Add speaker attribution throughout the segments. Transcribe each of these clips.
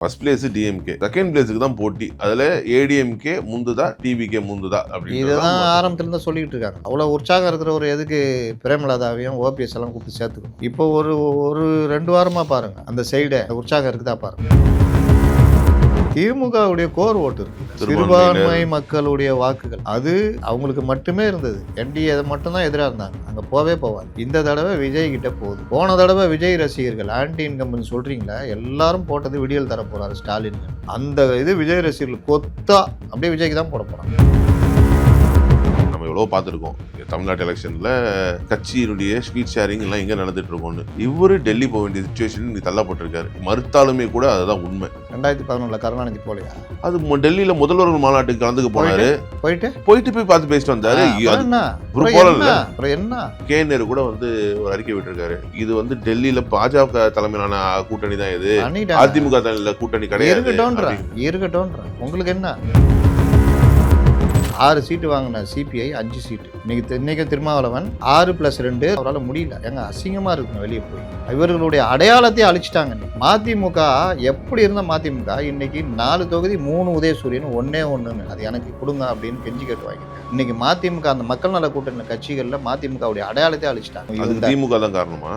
Speaker 1: First place DMK, second பிளேஸுக்கு தான் போட்டி. அதில் ஏடிஎம்கே முந்துதா டிவிகே முந்துதா அப்படின்னு
Speaker 2: இதுதான் ஆரம்பத்துலேருந்து சொல்லிக்கிட்டு இருக்காங்க. அவ்வளோ உற்சாகம் இருக்கிற ஒரு எதுக்கு பிரேமலதாவையும் ஓபிஎஸ் எல்லாம் கூப்பிட்டு சேர்த்துக்கணும். இப்போ ஒரு 2 வாரமாக பாருங்கள் அந்த சைடு உற்சாகம் இருக்குதா பாருங்கள். திமுகவுடைய கோர் ஓட்டு இருக்கு, சிறுபான்மை மக்களுடைய வாக்குகள், அது அவங்களுக்கு மட்டுமே இருந்தது. என்டிஏ மட்டும்தான் எதிராக இருந்தாங்க, அங்கே போவாது. இந்த தடவை விஜய் கிட்ட போகுது. போன தடவை விஜய் ரசிகர்கள் ஆன்டி இன்கம்னு சொல்றீங்களா, எல்லாரும் போட்டது விடியல் தர போறாரு ஸ்டாலின். அந்த இது விஜய் ரசிகர்கள் கொத்தா அப்படியே விஜய்க்கு தான் போட போறாங்க.
Speaker 1: நம்ம எவ்வளோ பார்த்துருக்கோம் தமிழ்நாட்டு எலெக்ஷனில் கட்சியினுடைய ஸ்வீட் ஷேரிங் எல்லாம் எங்கே நடந்துட்டு இருக்கோம்னு. இவரு டெல்லி போக வேண்டிய சுச்சுவேஷன் தள்ளப்பட்டிருக்காரு. மறுத்தாலுமே கூட அதுதான் உண்மை.
Speaker 2: 2011 கருணாநிதி போலையா,
Speaker 1: அது டெல்லியில முதல்வர் மாநாட்டுக்கு கலந்துக்க போனாரு, போய் பார்த்து பேசிட்டு வந்தாரு.
Speaker 2: என்ன
Speaker 1: கேனர் கூட ஒரு அறிக்கை விட்டுருக்காரு, இது டெல்லியில பாஜக தலைமையிலான கூட்டணி தான், இது அதிமுக தலைமையில கூட்டணி கிடையாது.
Speaker 2: இருக்கட்டும், உங்களுக்கு என்ன 6 சீட்டு வாங்கின சிபிஐ 5 சீட்டு. இன்னைக்கு திருமாவளவன் 6+2 அவரால் முடியல. எங்க அசிங்கமா இருக்குங்க வெளியே போய். இவர்களுடைய அடையாளத்தை அழிச்சிட்டாங்க. மதிமுக எப்படி இருந்த மதிமுக இன்னைக்கு 4 தொகுதி 3 உதயசூரியன் 1 அது எனக்கு கொடுங்க அப்படின்னு கெஞ்சி கேட்டுவாங்க. இன்னைக்கு மதிமுக அந்த மக்கள் நல கூட்டணி கட்சிகள்ல மதிமுகவுடைய அடையாளத்தை அழிச்சிட்டாங்க.
Speaker 1: திமுக தான் காரணமா?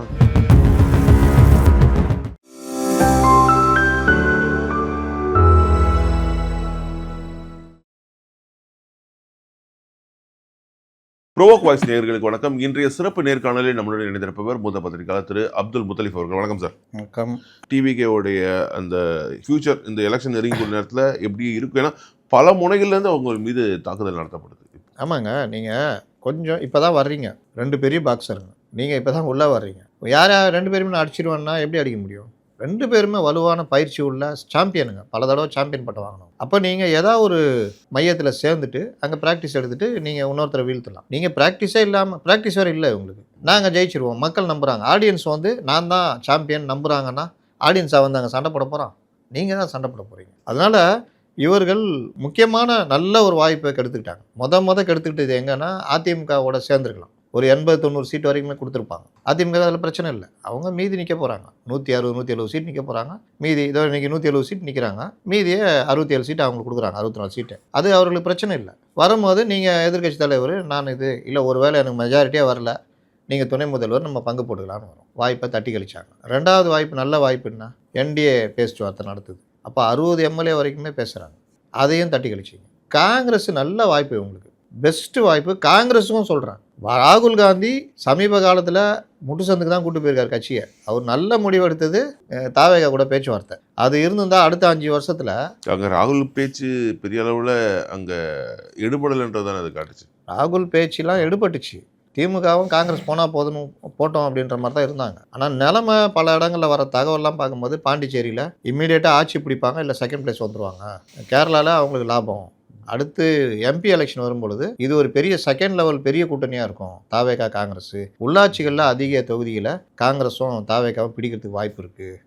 Speaker 1: ப்ரோவோக் வாய்ஸ் நேயர்களுக்கு வணக்கம். இன்றைய சிறப்பு நேர்காணலில் நம்மளுடன் இணைந்திருப்பவர் மூத்த பத்திரிகையாளர் திரு அப்துல் முத்தலிஃப் அவர்கள். வணக்கம் சார்.
Speaker 2: வணக்கம்.
Speaker 1: டிவிகேவுடைய அந்த ஃபியூச்சர் இந்த எலெக்ஷன் நெருங்கிய நேரத்தில் எப்படி இருக்கும்? ஏன்னா பல முனைகள்லேருந்து அவங்க மீது தாக்குதல் நடத்தப்படுது.
Speaker 2: ஆமாங்க, நீங்கள் கொஞ்சம் இப்போ தான் வர்றீங்க, 2 பெரிய பாக்ஸருங்க. நீங்கள் இப்போ தான் உள்ளே வர்றீங்க. யார் 2 பேருமே நான் அடிச்சிடுவேன்னா எப்படி அடிக்க முடியும்? 2 பேருமே வலுவான பயிற்சி உள்ள சாம்பியனுங்க, பல தடவை சாம்பியன் பட்டம் வாங்கணும். அப்போ நீங்கள் ஏதாவது ஒரு மையத்தில் சேர்ந்துட்டு அங்கே ப்ராக்டிஸ் எடுத்துகிட்டு நீங்கள் இன்னொருத்தரை வீழ்த்தலாம். நீங்கள் ப்ராக்டிஸே இல்லாமல், ப்ராக்டிஸ் வேறு இல்லை உங்களுக்கு, நாங்கள் ஜெயிச்சிருவோம், மக்கள் நம்புகிறாங்க, ஆடியன்ஸ் நான் தான் சாம்பியன் நம்புகிறாங்கன்னா ஆடியன்ஸாக அங்கே சண்டை போட போகிறான், நீங்கள் தான் சண்டை போட போகிறீங்க. அதனால் இவர்கள் முக்கியமான நல்ல ஒரு வாய்ப்பை கெடுத்துக்கிட்டாங்க. கெடுத்துக்கிட்டது எங்கன்னா அதிமுகவோட சேர்ந்துருக்கலாம். ஒரு 80-90 சீட் வரைக்குமே கொடுத்துருப்பாங்க. அதிமுக அதில் பிரச்சனை இல்லை, அவங்க மீதி நிற்க போகிறாங்க. 160-170 சீட் நிற்க போகிறாங்க. மீதி இதோ இன்றைக்கி 170 சீட் நிற்கிறாங்க, மீதியே 67 சீட் அவங்களுக்கு கொடுக்குறாங்க, 64 சீட்டு. அது அவர்களுக்கு பிரச்சனை இல்லை. வரும்போது நீங்கள் எதிர்கட்சி தலைவர் நான் இது இல்லை, ஒரு வேளை எனக்கு மெஜாரிட்டியாக வரல, நீங்கள் துணை முதல்வர் நம்ம பங்கு போட்டுக்கலான்னு வரும். வாய்ப்பை தட்டி கழிச்சாங்க. 2வது வாய்ப்பு, நல்ல வாய்ப்புன்னா என்டிஏ பேச்சுவார்த்தை நடத்துது. அப்போ 60 எம்எல்ஏ வரைக்குமே பேசுகிறாங்க, அதையும் தட்டி கழிச்சிங்க. காங்கிரஸ் நல்ல வாய்ப்பு, உங்களுக்கு பெஸ்ட்டு வாய்ப்பு. காங்கிரஸுக்கும் சொல்கிறேன், ராகுல் காந்தி சமீப காலத்தில் முட்டுசந்துக்கு தான் கூட்டு போயிருக்கார் கட்சியை. அவர் நல்ல முடிவு எடுத்தது தாவேகா கூட பேச்சுவார்த்தை. அது இருந்திருந்தால் அடுத்த 5 வருஷத்தில்
Speaker 1: அங்கே ராகுல் பேச்சு பெரிய அளவில் அங்கே எடுபடலைன்றதான் அது காட்டுச்சு.
Speaker 2: ராகுல் பேச்செலாம் எடுபட்டுச்சு. திமுகவும் காங்கிரஸ் போனால் போட்டோம் அப்படின்ற மாதிரி தான் இருந்தாங்க. ஆனால் நிலைமை பல இடங்களில் வர தகவலாம் பார்க்கும்போது பாண்டிச்சேரியில் இம்மீடியட்டாக ஆட்சி பிடிப்பாங்க, இல்லை செகண்ட் பிளேஸ் வந்துடுவாங்க. கேரளாவில் அவங்களுக்கு லாபம். அடுத்து எம்பி எலெக்ஷன் வரும்பொழுது இது ஒரு பெரிய செகண்ட் லெவல் பெரிய கூட்டணியாக இருக்கும் தாவேகா காங்கிரஸ். உள்ளாட்சிகளில் அதிக தொகுதியில் காங்கிரஸும் தாவேகாவும் பிடிக்கிறதுக்கு வாய்ப்பு இருக்குது.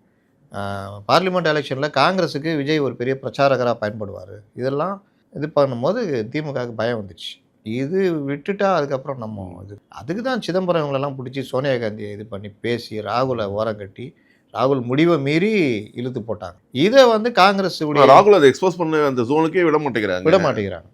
Speaker 2: பார்லிமெண்ட் எலெக்ஷனில் காங்கிரஸுக்கு விஜய் ஒரு பெரிய பிரச்சாரகராக பயன்படுவார். இதெல்லாம் இது பண்ணும்போது திமுகவுக்கு பயம் வந்துச்சு. இது விட்டுட்டா அதுக்கப்புறம் நம்ம அதுக்கு தான் சிதம்பரம் இவங்களெல்லாம் பிடிச்சி சோனியா காந்தியை இது பண்ணி பேசி ராகுலை ஓரம் கட்டி ராகுல் முடிவை மீறி இழுத்து போட்டாங்க. இதை காங்கிரஸ்
Speaker 1: ராகுல் அதை எக்ஸ்போஸ் பண்ண அந்த ஜோனுக்கே விட மாட்டேங்கிறாங்க.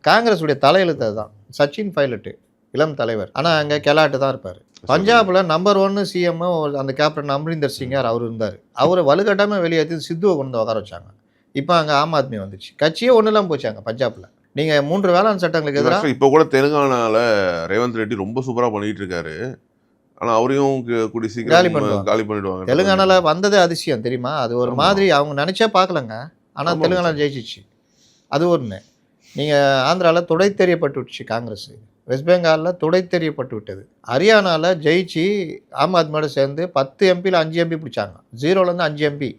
Speaker 2: காங்கிரஸ் உடைய தலையெழுத்து அதுதான். சச்சின் பைலட்டு இளம் தலைவர், ஆனால் அங்கே கெலாட்டு தான் இருப்பார். பஞ்சாபில் நம்பர் 1 சிஎம் அந்த கேப்டன் அமரிந்தர் சிங்கார் அவர் இருந்தார். அவரை வலுக்கட்டாமல் வெளியேற்றி சித்துவை கொண்டு உட்கார வச்சாங்க. இப்போ அங்கே ஆம் ஆத்மி வந்துச்சு, கட்சியே ஒன்றுலாம் போச்சாங்க பஞ்சாபில். நீங்கள் 3 வேளாண் சட்டங்களுக்கு எதிராக
Speaker 1: இப்போ கூட தெலுங்கானாவில் ரேவந்த் ரெட்டி ரொம்ப சூப்பராக பண்ணிட்டு இருக்காரு. ஆனால் அவரையும் கூடி சீக்கிரம் காலி பண்ணிடுவாங்க.
Speaker 2: தெலுங்கானாவில் வந்ததே அதிசயம் தெரியுமா? அது ஒரு மாதிரி அவங்க நினச்சே பார்க்கலங்க. ஆனால் தெலுங்கானா ஜெயிச்சிச்சு. அது ஒன்று. நீங்கள் ஆந்திராவில் துடை தெரியப்பட்டு விட்டுச்சு காங்கிரஸ், வெஸ்ட் பெங்காலில் துடை தெரியப்பட்டு விட்டது. ஹரியானாவில் ஜெயிச்சு ஆம் ஆத்மியோட சேர்ந்து 10 எம்பியில் 5 எம்பி பிடிச்சாங்க. 0லேருந்து 5 எம்பி,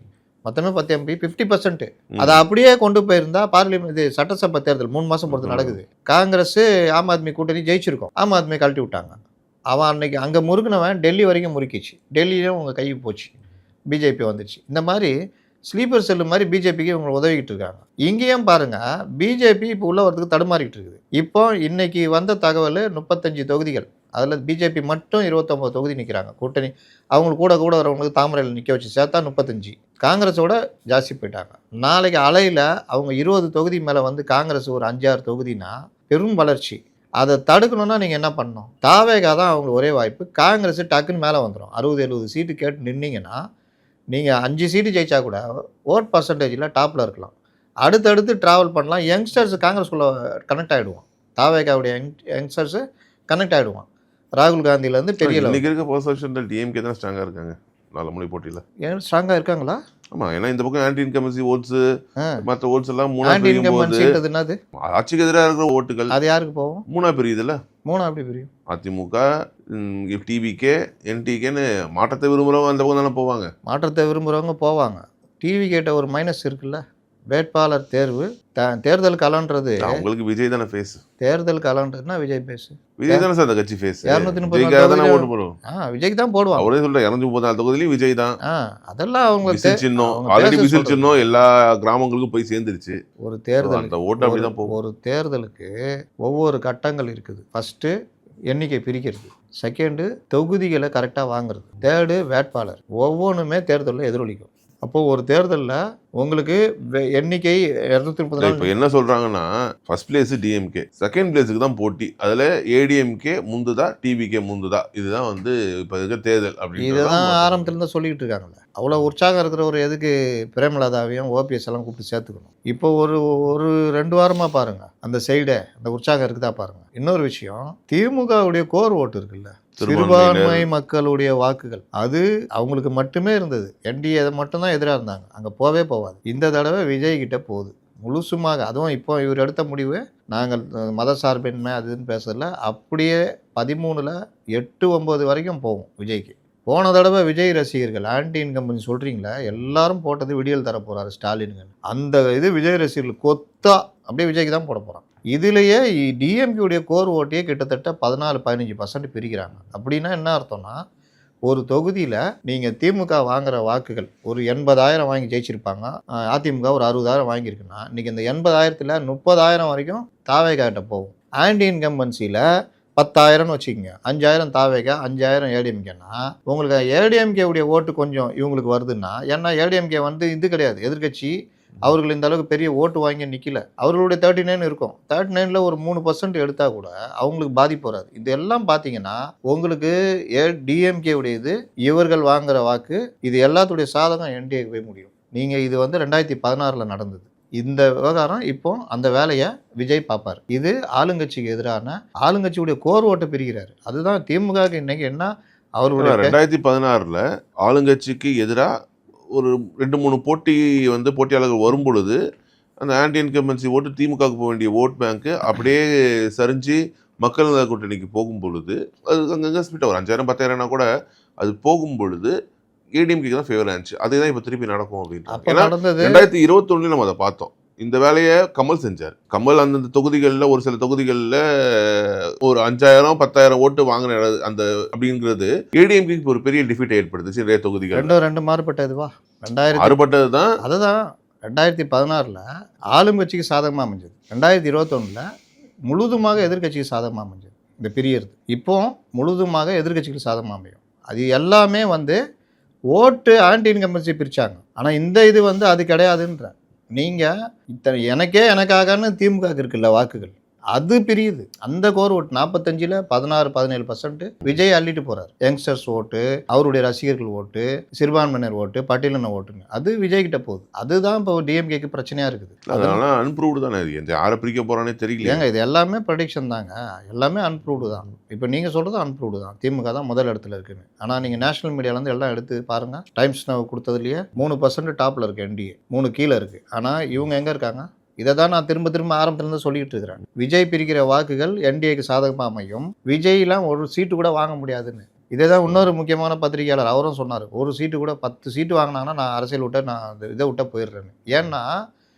Speaker 2: மொத்தமே 10 எம்பி, 50%. அதை அப்படியே கொண்டு போயிருந்தா பார்லிமெண்ட் இது சட்டசபை தேர்தல் 3 மாதம் பொறுத்து நடக்குது. காங்கிரஸ் ஆம் ஆத்மி கூட்டணி ஜெயிச்சிருக்கோம், ஆம் ஆத்மி கழட்டி விட்டாங்க. அவன் அன்னைக்கு அங்கே முறுக்குனவன் டெல்லி வரைக்கும் முறுக்கிச்சு, டெல்லியிலும் உங்கள் கைக்கு போச்சு, பிஜேபி வந்துச்சு. இந்த மாதிரி ஸ்லீப்பர் செல்லு மாதிரி பிஜேபிக்கு இவங்க உதவிக்கிட்டு இருக்காங்க. இங்கேயும் பாருங்கள், பிஜேபி இப்போ உள்ள வரதுக்கு தடுமாறிக்கிட்டு இருக்குது. இப்போ இன்னைக்கு வந்த தகவல் 35 தொகுதிகள் அதில் பிஜேபி மட்டும் 29 தொகுதி நிற்கிறாங்க கூட்டணி. அவங்களுக்கு கூட வரவங்களுக்கு தாமரையில் நிற்க வச்சு சேர்த்தா 35. காங்கிரஸோட ஜாஸ்தி போயிட்டாங்க. நாளைக்கு அலையில் அவங்க 20 தொகுதி மேலே வந்து காங்கிரஸ் ஒரு 5-6 தொகுதினா பெரும் வளர்ச்சி. அதை தடுக்கணும்னா நீங்கள் என்ன பண்ணணும்? தாவேகா தான் அவங்களுக்கு ஒரே வாய்ப்பு. காங்கிரஸ் டக்குன்னு மேலே வந்துடும். 60-70 சீட்டு கேட்டு நின்னீங்கன்னா நீங்கள் 5 சீட்டு ஜெயிச்சா கூட ஓட் பர்சன்டேஜில் டாப்பில் இருக்கலாம். அடுத்தடுத்து ட்ராவல் பண்ணலாம். யங்ஸ்டர்ஸ் காங்கிரஸ்குள்ளே கனெக்ட் ஆகிடுவோம். தாவேகாவுடைய யங்ஸ்டர்ஸு கனெக்ட் ஆகிடுவான். ராகுல் காந்தியிலேருந்து பெரிய
Speaker 1: இன்னைக்கு இருக்க பொசிஷனில் டிஎம்கே தான் ஸ்ட்ராங்காக இருக்காங்க 4 முறை போட்டியில்.
Speaker 2: ஏன் ஸ்ட்ராங்காக இருக்காங்களா?
Speaker 1: ஆமாம், ஏன்னா இந்த பக்கம் ஆன்டி இன்கம்பன்சி ஓட்ஸு மற்ற ஓட்ஸ் எல்லாம்
Speaker 2: ஆன்டி இன்கம்பன்சின்றது என்னது?
Speaker 1: ஆட்சிக்கு எதிராக இருக்கிற ஓட்டுகள்
Speaker 2: அது யாருக்கு போகும்?
Speaker 1: 3 பிரியுதுல்ல.
Speaker 2: 3 எப்படி பிரியும்?
Speaker 1: அதிமுக, டிவிகே, என்டிகேன்னு மாற்றத்தை விரும்புகிறவங்க அந்த பக்கம் தானே போவாங்க.
Speaker 2: மாற்றத்தை விரும்புகிறவங்க போவாங்க. டிவி கேட்ட ஒரு மைனஸ் இருக்குல்ல, வேட்பாளர் தேர்வு தேர்தல் களன்றது.
Speaker 1: உங்களுக்கு விஜய் தானே ஃபேஸ்.
Speaker 2: தேர்தல் களன்றதுன்னா விஜய் பேசு.
Speaker 1: விஜய் தானே சார் அந்த கட்சி ஃபேஸ்.
Speaker 2: 230
Speaker 1: ஓட்டு போடுவோம்.
Speaker 2: விஜய்க்கு தான் போடுவாங்க.
Speaker 1: அவரே சொல்ற 234 தொகுதியிலையும் விஜய் தான்.
Speaker 2: அதெல்லாம் அவங்க
Speaker 1: சின்னம் ஆல்ரெடி விசில் சின்னம் எல்லா கிராமங்களுக்கும் போய் சேர்ந்துருச்சு.
Speaker 2: ஒரு தேர்தல்
Speaker 1: அந்த ஓட்டு அப்படிதான் போகும்.
Speaker 2: ஒரு தேர்தலுக்கு ஒவ்வொரு கட்டங்கள் இருக்குது. ஃபர்ஸ்ட் எண்ணிக்கை பிரிக்கிறது, செகண்டு தொகுதிகளை கரெக்டாக வாங்குறது, தேர்டு வேட்பாளர். ஒவ்வொன்றுமே தேர்தலில் எதிரொலிக்கும். அப்போது ஒரு தேர்தலில் உங்களுக்கு எண்ணிக்கை 234.
Speaker 1: இப்போ என்ன சொல்கிறாங்கன்னா ஃபர்ஸ்ட் பிளேஸு டிஎம்கே, செகண்ட் பிளேஸுக்கு தான் போட்டி. அதில் ஏடிஎம்கே முந்துதா டிவிகே முந்துதா, இதுதான் வந்து இப்போ இருக்க தேர்தல் அப்படின்னு
Speaker 2: இதுதான் ஆரம்பத்துலேருந்து சொல்லிக்கிட்டு இருக்காங்கல்ல. அவ்வளோ உற்சாகம் இருக்கிற ஒரு எதுக்கு பிரேமலதாவையும் ஓபிஎஸ் எல்லாம் கூப்பிட்டு சேர்த்துக்கணும்? இப்போ ஒரு 2 வாரமாக பாருங்கள் அந்த சைடே அந்த உற்சாகம் இருக்குதா பாருங்கள். இன்னொரு விஷயம், திமுகவுடைய கோர் ஓட்டு இருக்குல்ல, சிறுபான்மை மக்களுடைய வாக்குகள், அது அவங்களுக்கு மட்டுமே இருந்தது. என்டிஏ மட்டும்தான் எதிராக இருந்தாங்க. அங்கே போகாது. இந்த தடவை விஜய் கிட்ட போகுது முழுசுமாக. அதுவும் இப்போ இவர் எடுத்த முடிவு, நாங்கள் மத சார்பின்மை அதுன்னு பேசல, அப்படியே 13ல் 8-9 வரைக்கும் போகும் விஜய்க்கு. போன தடவை விஜய் ரசிகர்கள் ஆன்டி இன்கம்பன்சி சொல்கிறீங்களா, எல்லாரும் போட்டது விடியல் தர போகிறாரு ஸ்டாலினுங்க. அந்த இது விஜய் ரசிகர்கள் கொத்தா அப்படியே விஜய்க்கு தான் போட போகிறான். இதுலேயே டிஎம்கேவுடைய கோர் ஓட்டையே கிட்டத்தட்ட 14-15% பிரிக்கிறாங்க. அப்படின்னா என்ன அர்த்தம்னா, ஒரு தொகுதியில் நீங்கள் திமுக வாங்குகிற வாக்குகள் ஒரு 80,000 வாங்கி ஜெயிச்சிருப்பாங்க. அதிமுக ஒரு 60,000 வாங்கியிருக்குன்னா இன்றைக்கி இந்த 80,000ல் 30,000 வரைக்கும் தாவேகாட்ட போகும். ஆன்டி இன்கம்பன்சியில் 10,000 வச்சுக்கோங்க, 5,000 தாவேகா, 5,000 ஏடிஎம்கேனா உங்களுக்கு ஏடிஎம்கேவுடைய ஓட்டு கொஞ்சம் இவங்களுக்கு வருதுன்னா, ஏன்னா ஏடிஎம்கே வந்து இது கிடையாது எதிர்கட்சி, அவர்கள் இந்த அளவுக்கு பெரிய ஓட்டு வாங்கி நிற்கல. அவர்களுடைய 39 இருக்கும். 39ல் ஒரு 3% எடுத்தால் கூட அவங்களுக்கு பாதிப்பு வராது. இதெல்லாம் பார்த்தீங்கன்னா உங்களுக்கு டிஎம்கேவுடைய இது, இவர்கள் வாங்குகிற வாக்கு, இது எல்லாத்துடைய சாதகம் என்டிஏக்கு போய் முடியும். நீங்கள் இது வந்து 2016ல் நடந்தது இந்த விவகாரம். இப்போ அந்த வேலையை விஜய் பார்ப்பார். இது ஆளுங்கட்சிக்கு எதிரான ஆளுங்கட்சியுடைய கோர் ஓட்டை பிரிக்கிறார். அதுதான் திமுகவுக்கு இன்னைக்கு என்ன அவர்களுடைய
Speaker 1: 2016ல் ஆளுங்கட்சிக்கு எதிராக ஒரு 2-3 போட்டியாளர்கள் வரும் பொழுது அந்த ஆன்டி இன்கம்பன்சி ஓட்டு திமுகவுக்கு போக வேண்டிய ஓட் பேங்க்கு அப்படியே சரிஞ்சு மக்கள் நல கூட்டணிக்கு போகும் பொழுது அது அங்கங்கே ஸ்பிட் ஒரு 5,000-10,000 கூட அது போகும் பொழுது ஏடிஎம்கே தான் ஃபேவர் ஆச்சு. அதுதான் இப்போ திருப்பி நடக்கும் அப்படின்னு. ஏன்னா 2021 நம்ம அதை பார்த்தோம். இந்த வேலையை கமல் செஞ்சார். கமல் அந்தந்த தொகுதிகளில் ஒரு சில தொகுதிகளில் ஒரு 5,000-10,000 ஓட்டு வாங்கின அந்த அப்படிங்கிறது ஏடிஎம்கேக்கு ஒரு பெரிய டிஃபீட் ஏற்படுத்துச்சு நிறைய தொகுதிகள்.
Speaker 2: 2 மாறுபட்டதுவா 2000
Speaker 1: மாறுபட்டது தான்.
Speaker 2: அதுதான் 2016ல் ஆளும் கட்சிக்கு சாதகமாக அமைஞ்சது. 2021ல் முழுதுமாக எதிர்கட்சிக்கு சாதகமாக அமைஞ்சது. இந்த பிரியறது இப்போ முழுதுமாக எதிர்கட்சிக்கு சாதகமாக அமையும். அது எல்லாமே வந்து ஓட்டு ஆன்டி இன்கம்பன்சி பிரித்தாங்க. ஆனால் இந்த இது வந்து அது கிடையாதுன்ற. நீங்கள் எனக்காகன்னு திமுக இருக்குல்ல வாக்குகள், அது பிரியுது. அந்த கோர் ஓட்டு 45ல் 16-17% விஜய் அள்ளிட்டு போகிறார். யங்ஸ்டர்ஸ் ஓட்டு, அவருடைய ரசிகர்கள் ஓட்டு, சிறுபான்மையினர் ஓட்டு, பட்டியலின ஓட்டுங்க, அது விஜய் கிட்ட போகுது. அதுதான் இப்போ டிஎம்கேக்கு பிரச்சனையாக இருக்குது.
Speaker 1: அதனால அன்ப்ரூவ்டு தானே, இது யாரை பிரிக்க போகிறானே தெரியல.
Speaker 2: ஏங்க இது எல்லாமே ப்ரெடிக்ஷன் தாங்க, எல்லாமே அன்ப்ரூவ்டு தான். இப்போ நீங்கள் சொல்கிறது அன்ப்ரூவ்டு தான். திமுக தான் முதல் இடத்துல இருக்குன்னு. ஆனால் நீங்கள் நேஷனல் மீடியாவிலேருந்து எல்லாம் எடுத்து பாருங்கள். டைம்ஸ் நவ் கொடுத்ததுலேயே 3% டாப்பில் இருக்குது என்டிஏ, 3 கீழே இருக்குது. ஆனால் இவங்க எங்கே இருக்காங்க? இதை தான் நான் திரும்ப ஆரம்பத்துலேருந்து சொல்லிட்டு இருக்கிறேன். விஜய் பிரிக்கிற வாக்குகள் என்டிஏக்கு சாதகமாக அமையும். விஜய்லாம் ஒரு சீட்டு கூட வாங்க முடியாதுன்னு. இதே தான் இன்னொரு முக்கியமான பத்திரிகையாளர் அவரும் சொன்னார். ஒரு சீட்டு கூட 10 சீட்டு வாங்கினாங்கன்னா நான் அரசியல் விட்ட நான் இதை விட்ட போயிடுறேன்னு. ஏன்னா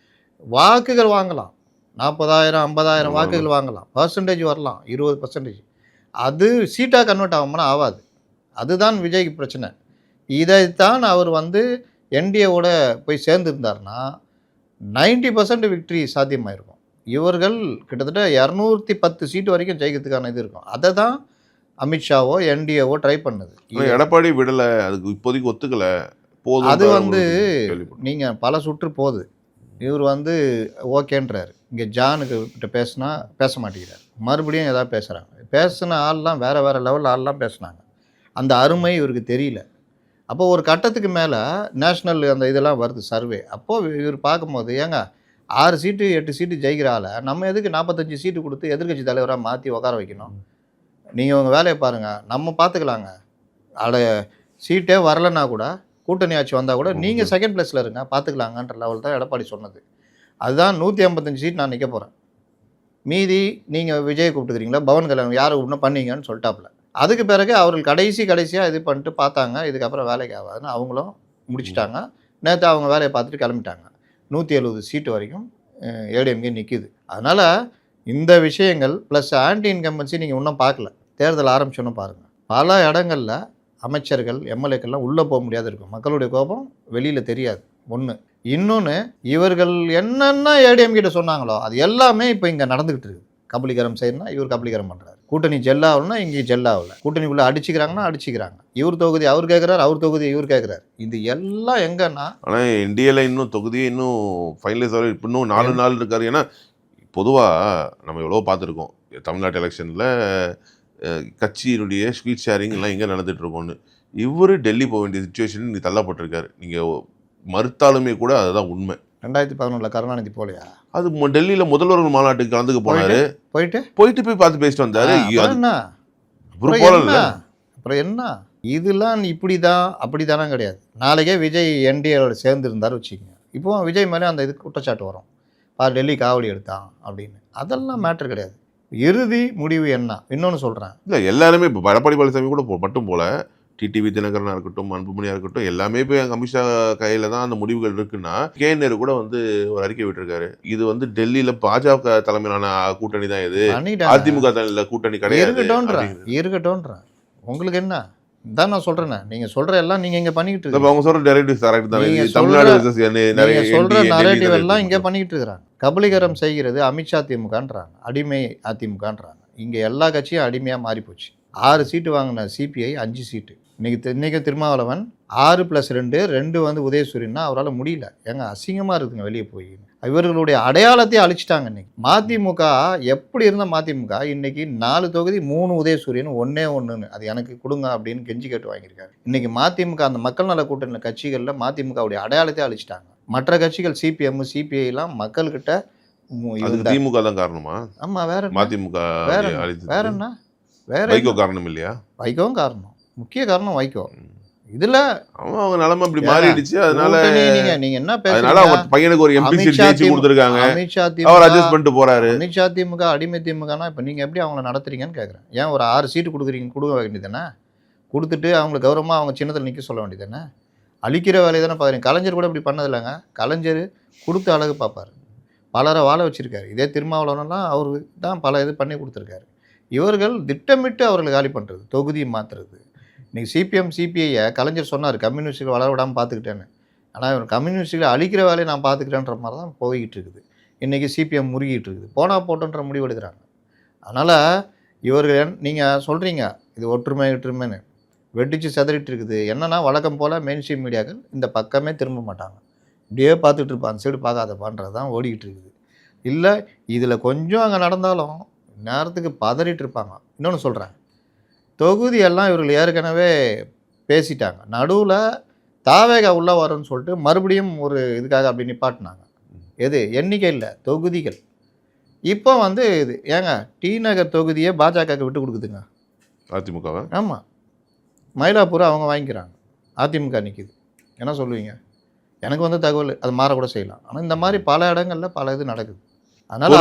Speaker 2: வாக்குகள் வாங்கலாம், 40,000-50,000 வாக்குகள் வாங்கலாம், பர்சன்டேஜ் வரலாம் 20%. அது சீட்டாக கன்வெர்ட் ஆகும்னா ஆகாது. அதுதான் விஜய்க்கு பிரச்சனை. இதைத்தான் அவர் வந்து என்டிஏவோட போய் சேர்ந்துருந்தார்னா 90% விக்ட்ரி சாத்தியமாயிருக்கும். இவர்கள் கிட்டத்தட்ட 210 சீட்டு வரைக்கும் ஜெயிக்கிறதுக்கான இது இருக்கும். அதை தான் அமித்ஷாவோ என்டிஏவோ ட்ரை பண்ணுது.
Speaker 1: ஆனா எடப்பாடி விடல, அதுக்கு இப்போதைக்கு ஒத்துக்கல. போதும்
Speaker 2: அது வந்து
Speaker 1: கேள்விப்பட்டேன்.
Speaker 2: நீங்கள் பல சுற்று போகுது. இவர் வந்து ஓகேன்றாரு. இங்கே ஜானுக்கு கிட்ட பேசுனா பேச மாட்டேங்கிறார். மறுபடியும் ஏதாவது பேசுகிறாங்க. பேசின ஆள்லாம் வேறு வேறு லெவலில் ஆள்லாம் பேசுனாங்க. அந்த அருமை இவருக்கு தெரியல. அப்போ ஒரு கட்டத்துக்கு மேலே நேஷ்னல் அந்த இதெல்லாம் வருது சர்வே. அப்போது இவர் பார்க்கும்போது ஏங்க 6 சீட்டு 8 சீட்டு ஜெயிக்கிற ஆளை நம்ம எதுக்கு 45 சீட்டு கொடுத்து எதிர்க்கட்சி தலைவராக மாற்றி உட்கார வைக்கணும்? நீங்கள் உங்கள் வேலையை பாருங்கள், நம்ம பார்த்துக்கலாங்க. அட சீட்டே வரலைன்னா கூட கூட்டணி ஆட்சி வந்தால் கூட நீங்கள் செகண்ட் பிளேஸில் இருங்க, பார்த்துக்கலாங்கன்ற லெவல் தான் எடப்பாடி சொன்னது. அதுதான் 155 சீட் நான் நிற்க போகிறேன், மீதி நீங்கள் விஜய் கூப்பிட்டுக்கிறீங்களா, பவன் கல்யாணம் யாரை கூப்பிட்டு பண்ணீங்கன்னு சொல்லிட்டாப்புல. அதுக்கு பிறகு அவர்கள் கடைசியாக இது பண்ணிட்டு பார்த்தாங்க, இதுக்கப்புறம் வேலைக்கு ஆகாதுன்னு அவங்களும் முடிச்சிட்டாங்க. நேற்று அவங்க வேலையை பார்த்துட்டு கிளம்பிட்டாங்க. 170 சீட்டு வரைக்கும் ஏடிஎம்கே நிற்கிது. அதனால் இந்த விஷயங்கள் ப்ளஸ் ஆன்டி இன்கம்பன்சி நீங்கள் இன்னும் பார்க்கல, தேர்தல் ஆரம்பிச்சோன்னு பாருங்கள். பல இடங்களில் அமைச்சர்கள் எம்எல்ஏக்கள்லாம் உள்ளே போக முடியாது இருக்கும். மக்களுடைய கோபம் வெளியில் தெரியாது. ஒன்று. இன்னொன்று, இவர்கள் என்னென்ன ஏடிஎம் கிட்ட சொன்னாங்களோ அது எல்லாமே இப்போ இங்கே நடந்துக்கிட்டு இருக்குது. கபலீகரம் செய்யணும்னா இவர் கபலீகரம் பண்ணுறாரு, கூட்டணி ஜெல்லாகலன்னா இங்கே ஜெல்லாகல, கூட்டணிக்குள்ளே அடிச்சுக்கிறாங்கன்னா அடிச்சுக்கிறாங்க, இவர் தொகுதி அவர் கேட்குறாரு, அவர் தொகுதி இவர் கேட்குறாரு. இது எல்லாம் எங்கன்னா
Speaker 1: ஆனால் இந்தியாவில் இன்னும் தொகுதியே இன்னும் ஃபைனலைஸ் ஆகல. இன்னும் 4 நாள் இருக்காரு. ஏன்னா பொதுவாக நம்ம எவ்வளோ பார்த்துருக்கோம் தமிழ்நாட்டு எலெக்ஷனில் கட்சியினுடைய ஸ்வீட் ஷேரிங் எல்லாம் எங்கே நடந்துட்டு இருக்கோன்னு. இவர் டெல்லி போக வேண்டிய சுச்சுவேஷன் நீ தள்ளப்பட்டிருக்காரு. நீங்கள் மறுத்தாலுமே கூட அதுதான் உண்மை.
Speaker 2: 2011 கருணாநிதி போலையா?
Speaker 1: அது டெல்லியில் முதல்வர்கள் மாநாட்டுக்கு கலந்துக்க போனாரு, போயிட்டு போய் பார்த்து பேசிட்டு வந்தாரு.
Speaker 2: அப்புறம் என்ன இதெல்லாம் இப்படி தான் அப்படி தானே கிடையாது. நாளைக்கே விஜய் என்டிஏவோட சேர்ந்து இருந்தார் வச்சுக்கோங்க, இப்போ விஜய் மேலே அந்த இது குற்றச்சாட்டு வரும், டெல்லி காவடி எடுத்தான் அப்படின்னு. அதெல்லாம் மேட்ரு கிடையாது. இறுதி முடிவு என்ன? இன்னொன்று சொல்கிறேன்,
Speaker 1: இல்லை எல்லாருமே இப்போ எடப்பாடி பழனிசாமி கூட மட்டும் போல டிடிவி தினகரனாக இருக்கட்டும், அன்புமணியாக இருக்கட்டும், எல்லாமே போய் அங்கே அமித்ஷா கையில் தான் அந்த முடிவுகள் இருக்குன்னா, கேனர் கூட வந்து ஒரு அறிக்கை விட்டுருக்காரு. இது வந்து டெல்லியில் பாஜக தலைமையிலான கூட்டணி தான், இது அதிமுக தலைமையில கூட்டணி கிடையாது.
Speaker 2: இருக்கட்டும்ன்றேன். உங்களுக்கு என்ன தான் நான் சொல்கிறேன், நீங்கள் சொல்கிற எல்லாம் நீங்கள் இங்கே பண்ணிக்கிட்டு இருக்கு.
Speaker 1: அவங்க சொல்கிற நரேட்டிவ் கரெக்ட் தான். தமிழ்நாடு
Speaker 2: சொல்கிற நரேட்டிவ் எல்லாம் இங்கே பண்ணிக்கிட்டு இருக்கிறாங்க. கபலீகரம் செய்கிறது அமித்ஷா திமுகன்றாங்க, அடிமை அதிமுகன்றாங்க. இங்கே எல்லா கட்சியும் அடிமையாக மாறிப்போச்சு. 6 சீட்டு வாங்கின சிபிஐ 5 சீட்டு. இன்றைக்கி திருமாவளவன் 6+2 வந்து உதயசூரியன்னா அவரால் முடியல. ஏங்க அசிங்கமாக இருக்குதுங்க வெளியே போய். இவர்களுடைய அடையாளத்தை அழிச்சிட்டாங்க. இன்னைக்கு மதிமுக எப்படி இருந்த மதிமுக இன்னைக்கு 4 தொகுதி 3 உதயசூரியன் 1 அது எனக்கு கொடுங்க அப்படின்னு கெஞ்சி கேட்டு வாங்கியிருக்காரு. இன்னைக்கு மதிமுக அந்த மக்கள் நல கூட்டணி கட்சிகளில் மதிமுகவுடைய அடையாளத்தை அழிச்சிட்டாங்க. மற்ற கட்சிகள் சிபிஎம் சிபிஐலாம் மக்கள்கிட்ட
Speaker 1: திமுக தான் காரணமா?
Speaker 2: ஆமாம், வேற
Speaker 1: மதிமுக
Speaker 2: வேற என்ன? வேற
Speaker 1: வைகோ காரணம் இல்லையா?
Speaker 2: வைகோவும் காரணம், முக்கிய காரணம் வைகோ. இதுல
Speaker 1: அவங்க நிலைமை இப்படி மாறிடுச்சு. அதனால
Speaker 2: நீங்க என்ன பேசுறீங்க?
Speaker 1: அதனால அவங்க பையனுக்கு ஒரு எம்பி சீட் ஜெயிச்சு கொடுத்திருக்காங்க.
Speaker 2: அமித்ஷா
Speaker 1: அவர் அட்ஜஸ்ட் பண்ணிட்டு போறாரு.
Speaker 2: அமித்ஷா திமுக அடிமை திமுகனா இப்ப நீங்க எப்படி அவங்கள நடத்துறீங்கன்னு கேக்குறேன். ஏன் ஒரு 6 சீட்டு கொடுக்குறீங்க, கொடுக்க வேண்டியதானே? கொடுத்துட்டு அவங்களுக்கு கௌரவமா அவங்க சின்னத்தில் நிற்க சொல்ல வேண்டியதானே? அழிக்கிற வேலையை தானே பாக்குறீங்க. கலைஞர் கூட இப்படி பண்ணது இல்லைங்க. கலைஞர் கொடுத்த அழகு பார்ப்பாரு, பலரை வாழ வச்சிருக்காரு. இதே திருமாவளவன்லாம் அவரு தான் பல இது பண்ணி கொடுத்துருக்காரு. இவர்கள் திட்டமிட்டு அவர்களை காலி பண்ணுறது, தொகுதியை மாற்றுறது. இன்றைக்கி சிபிஎம் சிபிஐயை கலைஞர் சொன்னார் கம்யூனிஸ்டுகள் வளர விடாமல் பார்த்துக்கிட்டேன்னு. ஆனால் இவர் கம்யூனிஸ்டுகளை அழிக்கிற வேலையை நான் பார்த்துக்கிட்டேன்ற மாதிரி தான் போய்கிட்டு இருக்குது. இன்றைக்கி சிபிஎம் முறுகிட்டு இருக்குது, போனால் போட்டோன்ற முடிவு எடுக்கிறாங்க. அதனால் இவர்கள் நீங்கள் சொல்கிறீங்க இது ஒற்றுமைன்னு வெடிச்சு செதறிட்டு இருக்குது. என்னென்னா வழக்கம் போல் மெயின் ஸ்ட்ரீம் மீடியாக்கள் இந்த பக்கமே திரும்ப மாட்டாங்க, இப்படியே பார்த்துட்டு இருப்பான், அந்த சைடு பார்க்காதப்பான்றது தான் ஓடிக்கிட்டு இருக்குது. இல்லை இதில் கொஞ்சம் அங்கே நடந்தாலும் நேரத்துக்கு பதறிட்டு இருப்பாங்க. இன்னொன்று சொல்கிறேன், தொகுதியெல்லாம் இவர்கள் ஏற்கனவே பேசிட்டாங்க. நடுவில் தாவேகா உள்ளே வரும்னு சொல்லிட்டு மறுபடியும் ஒரு இதுக்காக அப்படி நிப்பாட்டினாங்க. எது எண்ணிக்கை இல்லை, தொகுதிகள். இப்போ வந்து இது ஏங்க டி நகர் தொகுதியை பாஜகவுக்கு விட்டு கொடுக்குதுங்க
Speaker 1: அதிமுக.
Speaker 2: ஆமாம், மயிலாப்பூர் அவங்க வாங்கிக்கிறாங்க, அதிமுக நிற்கிது. என்ன சொல்லுவீங்க? எனக்கு வந்து தகவல் அது மாறக்கூட செய்யலாம். ஆனால் இந்த மாதிரி பல இடங்களில் பல இது நடக்குது. அதனால்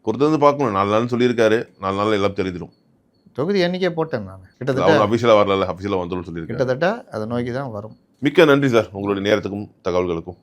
Speaker 1: பொறுத்து பார்க்கணும். 4 நாள் சொல்லியிருக்காரு, 4 நாள் எல்லாம் தெரிஞ்சிடும்.
Speaker 2: தொகுதி எண்ணிக்கை போட்டேன் நான். கிட்டத்தட்ட
Speaker 1: அபிஷியலாக வரல, அபிஷியலாக வந்துடும் சொல்லியிருக்கேன்.
Speaker 2: கிட்டத்தட்ட அதை நோக்கி தான் வரும்.
Speaker 1: மிக்க நன்றி சார், உங்களுடைய நேரத்துக்கும் தகவல்களுக்கும்.